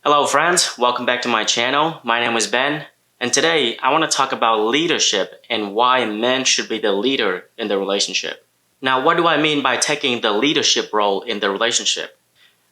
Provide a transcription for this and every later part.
Hello friends, welcome back to my channel. My name is Ben, and today I want to talk about leadership and why men should be the leader in the relationship. Now, what do I mean by taking the leadership role in the relationship?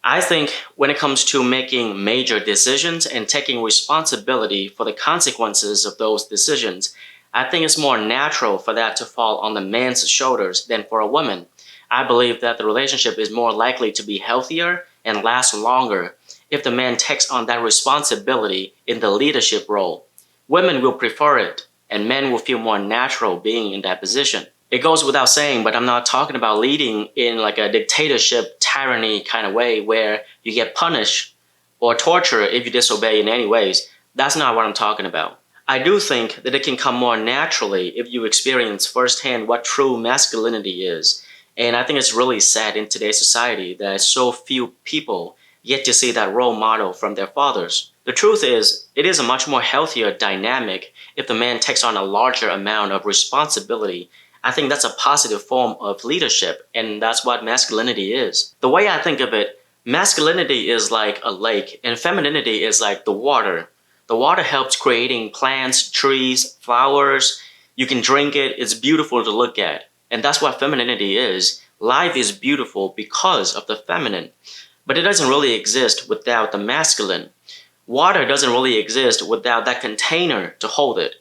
I think when it comes to making major decisions and taking responsibility for the consequences of those decisions, I think it's more natural for that to fall on the man's shoulders than for a woman. I believe that the relationship is more likely to be healthier and last longer if the man takes on that responsibility in the leadership role. Women will prefer it, and men will feel more natural being in that position. It goes without saying, but I'm not talking about leading in like a dictatorship, tyranny kind of way where you get punished or tortured if you disobey in any ways. That's not what I'm talking about. I do think that it can come more naturally if you experience firsthand what true masculinity is. And I think it's really sad in today's society that so few people get to see that role model from their fathers. The truth is, it is a much more healthier dynamic if the man takes on a larger amount of responsibility. I think that's a positive form of leadership, and that's what masculinity is. The way I think of it, masculinity is like a lake, and femininity is like the water. The water helps creating plants, trees, flowers. You can drink it, it's beautiful to look at. And that's what femininity is. Life is beautiful because of the feminine. But it doesn't really exist without the masculine. Water doesn't really exist without that container to hold it.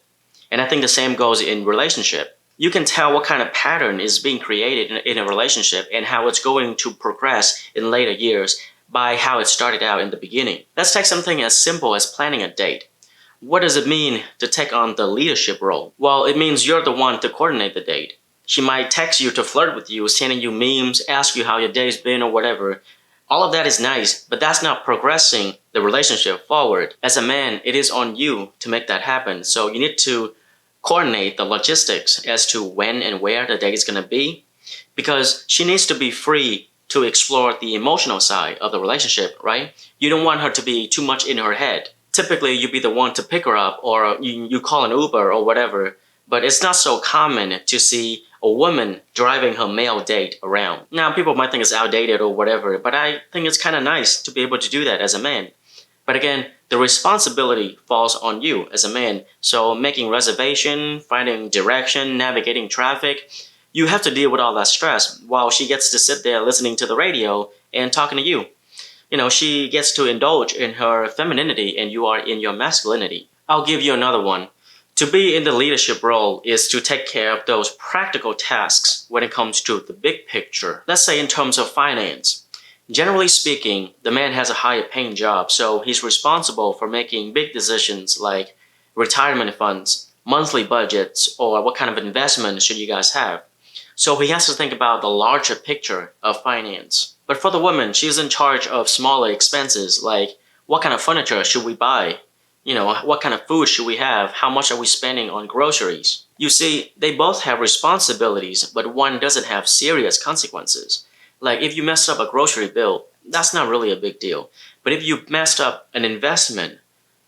And I think the same goes in relationship. You can tell what kind of pattern is being created in a relationship and how it's going to progress in later years by how it started out in the beginning. Let's take something as simple as planning a date. What does it mean to take on the leadership role? Well, it means you're the one to coordinate the date. She might text you to flirt with you, sending you memes, ask you how your day's been or whatever. All of that is nice, but that's not progressing the relationship forward. As a man, it is on you to make that happen. So you need to coordinate the logistics as to when and where the date is going to be, because she needs to be free to explore the emotional side of the relationship, right? You don't want her to be too much in her head. Typically, you be the one to pick her up, or you call an Uber or whatever, but it's not so common to see a woman driving her male date around. Now, people might think it's outdated or whatever, but I think it's kind of nice to be able to do that as a man. But again, the responsibility falls on you as a man. So making reservation, finding direction, navigating traffic, you have to deal with all that stress while she gets to sit there listening to the radio and talking to you. She gets to indulge in her femininity and you are in your masculinity. I'll give you another one. To be in the leadership role is to take care of those practical tasks when it comes to the big picture. Let's say in terms of finance. Generally speaking, the man has a higher paying job, so he's responsible for making big decisions like retirement funds, monthly budgets, or what kind of investment should you guys have. So he has to think about the larger picture of finance. But for the woman, she's in charge of smaller expenses like what kind of furniture should we buy? What kind of food should we have? How much are we spending on groceries? You see, they both have responsibilities, but one doesn't have serious consequences. Like if you messed up a grocery bill, that's not really a big deal. But if you messed up an investment,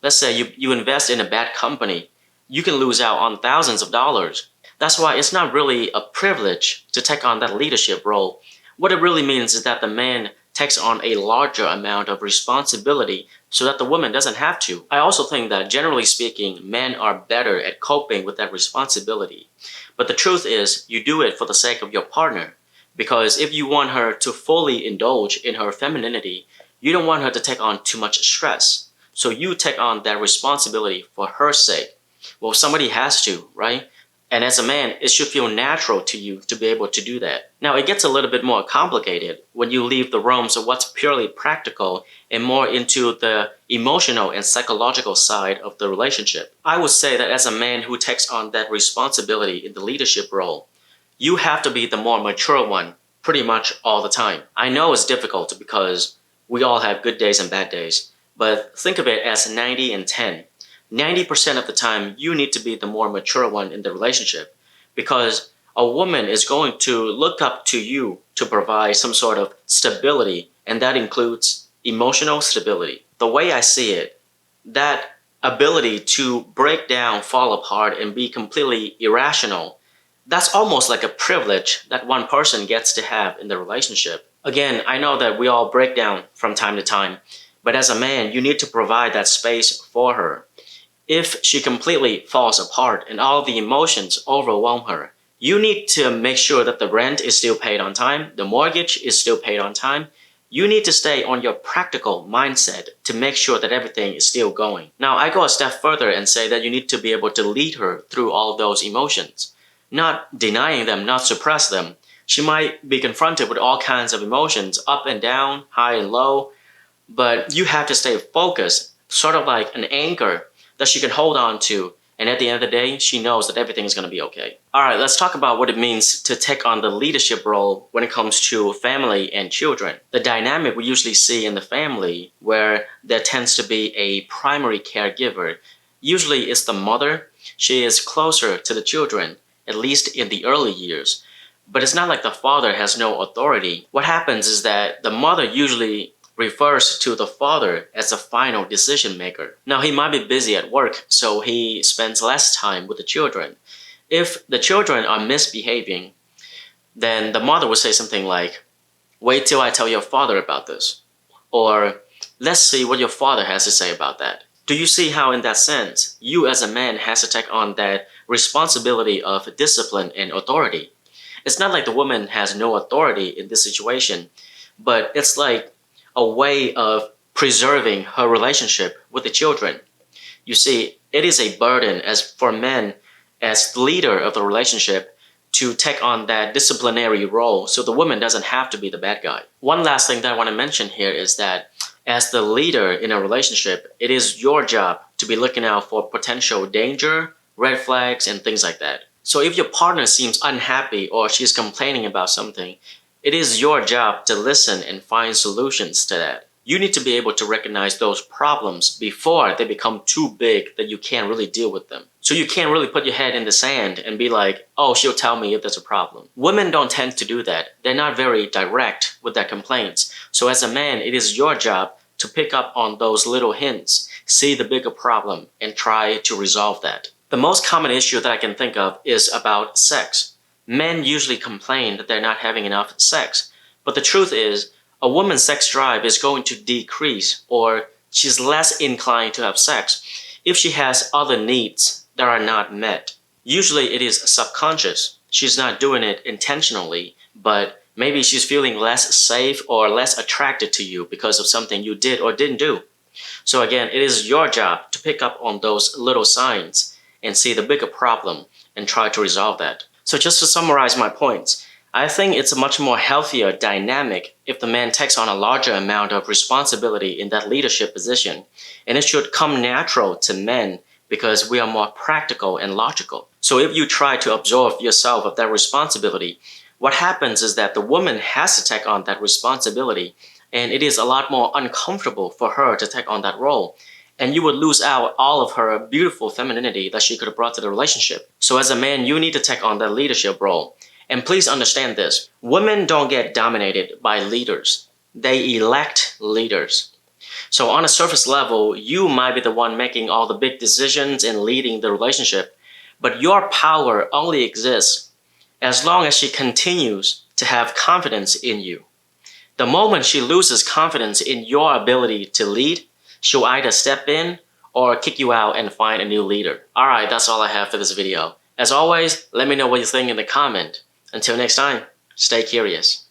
let's say you invest in a bad company, you can lose out on thousands of dollars. That's why it's not really a privilege to take on that leadership role. What it really means is that the man takes on a larger amount of responsibility so that the woman doesn't have to. I also think that generally speaking, men are better at coping with that responsibility. But the truth is, you do it for the sake of your partner. Because if you want her to fully indulge in her femininity, you don't want her to take on too much stress. So you take on that responsibility for her sake. Well, somebody has to, right? And as a man, it should feel natural to you to be able to do that. Now, it gets a little bit more complicated when you leave the realms of what's purely practical and more into the emotional and psychological side of the relationship. I would say that as a man who takes on that responsibility in the leadership role, you have to be the more mature one pretty much all the time. I know it's difficult because we all have good days and bad days, but think of it as 90 and 10. 90% of the time, you need to be the more mature one in the relationship because a woman is going to look up to you to provide some sort of stability, and that includes emotional stability. The way I see it, that ability to break down, fall apart, and be completely irrational, that's almost like a privilege that one person gets to have in the relationship. Again, I know that we all break down from time to time, But as a man, you need to provide that space for her. If she completely falls apart and all the emotions overwhelm her, you need to make sure that the rent is still paid on time, the mortgage is still paid on time. You need to stay on your practical mindset to make sure that everything is still going. Now, I go a step further and say that you need to be able to lead her through all those emotions, not denying them, not suppress them. She might be confronted with all kinds of emotions, up and down, high and low, but you have to stay focused, sort of like an anchor that she can hold on to. And at the end of the day, she knows that everything is going to be okay. All right, let's talk about what it means to take on the leadership role when it comes to family and children. The dynamic we usually see in the family where there tends to be a primary caregiver. Usually it's the mother. She is closer to the children, at least in the early years. But it's not like the father has no authority. What happens is that the mother usually refers to the father as the final decision maker. Now, he might be busy at work, so he spends less time with the children. If the children are misbehaving, then the mother would say something like, "Wait till I tell your father about this." Or, "Let's see what your father has to say about that." Do you see how, in that sense, you as a man has to take on that responsibility of discipline and authority? It's not like the woman has no authority in this situation, but it's like a way of preserving her relationship with the children. You see, it is a burden as for men, as the leader of the relationship, to take on that disciplinary role so the woman doesn't have to be the bad guy. One last thing that I want to mention here is that as the leader in a relationship, it is your job to be looking out for potential danger, red flags, and things like that. So if your partner seems unhappy or she's complaining about something, it is your job to listen and find solutions to that. You need to be able to recognize those problems before they become too big that you can't really deal with them. So you can't really put your head in the sand and be like, "Oh, she'll tell me if there's a problem." Women don't tend to do that. They're not very direct with their complaints. So as a man, it is your job to pick up on those little hints, see the bigger problem, and try to resolve that. The most common issue that I can think of is about sex. Men usually complain that they're not having enough sex. But the truth is, a woman's sex drive is going to decrease, or she's less inclined to have sex if she has other needs that are not met. Usually it is subconscious. She's not doing it intentionally, but maybe she's feeling less safe or less attracted to you because of something you did or didn't do. So again, it is your job to pick up on those little signs and see the bigger problem and try to resolve that. So just to summarize my points, I think it's a much more healthier dynamic if the man takes on a larger amount of responsibility in that leadership position. And it should come natural to men because we are more practical and logical. So if you try to absorb yourself of that responsibility, what happens is that the woman has to take on that responsibility, and it is a lot more uncomfortable for her to take on that role. And you would lose out all of her beautiful femininity that she could have brought to the relationship. So as a man, you need to take on that leadership role. And please understand this, women don't get dominated by leaders. They elect leaders. So on a surface level, you might be the one making all the big decisions and leading the relationship, but your power only exists as long as she continues to have confidence in you. The moment she loses confidence in your ability to lead, she'll either step in or kick you out and find a new leader. Alright, that's all I have for this video. As always, let me know what you think in the comment. Until next time, stay curious.